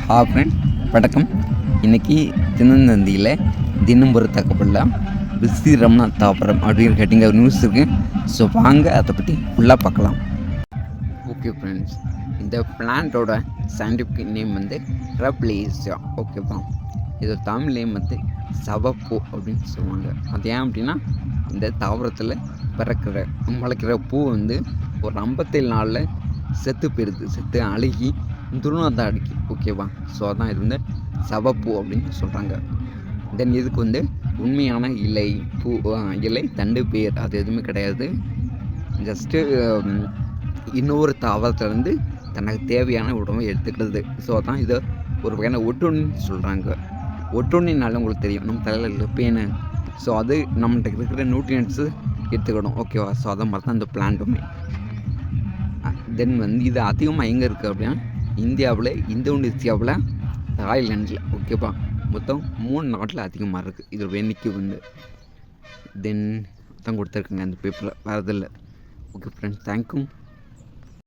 Friend வணக்கம். இன்றைக்கி தினந்தந்தியில் தினம் ஒரு தகவலில் பிஸ்தி ரமணா தாவரம் அப்படின்னு கேட்டிங்க ஒரு நியூஸ் இருக்குது. ஸோ வாங்க அதை பற்றி ஃபுல்லாக பார்க்கலாம். ஓகே ஃப்ரெண்ட்ஸ், இந்த பிளான்ட்டோட சயின்டிஃபிக் நேம் வந்து ரப்லேசியா. ஓகேப்பா, இது தமிழ் நேம் வந்து சவப்பூ அப்படின்னு சொல்லுவாங்க. அது ஏன் அப்படின்னா இந்த தாவரத்தில் முளைக்கிற பூ வந்து ஒரு 57 நாளில் செத்து போயிடுது, செத்து அழுகி துருணத்தான் அடிக்கி. ஓகேவா, ஸோ அதான் இது வந்து சவப்பூ அப்படின்னு சொல்கிறாங்க. தென் இதுக்கு வந்து உண்மையான இலை பூ இலை தண்டு பேர் அது எதுவுமே கிடையாது. ஜஸ்ட்டு இன்னொரு தாவரத்துலேருந்து தனக்கு தேவையான உணவை எடுத்துக்கிறது. ஸோ அதான் இதை ஒரு வகையான ஒட்டுண்ணின்னு சொல்கிறாங்க. ஒட்டுண்ணினால உங்களுக்கு தெரியும் நம்ம தலையில் பேனு. ஸோ அது நம்மகிட்ட இருக்கிற நியூட்ரியன்ஸு எடுத்துக்கணும். ஓகேவா, ஸோ அதை மாதிரி தான் இந்த பிளான்ட்டுமே. தென் வந்து இது அதிகமாக எங்கே இருக்குது அப்படின்னா இந்தியாவில், இந்தோனேசியாவில், தாய்லாண்டில். ஓகேப்பா, மொத்தம் 3 நாட்டில் அதிகமாக இருக்குது இதோட எண்ணிக்கை வந்து. தென் தான் கொடுத்துருக்குங்க அந்த பேப்பரில், வேறு இதில். Okay friends, thank you.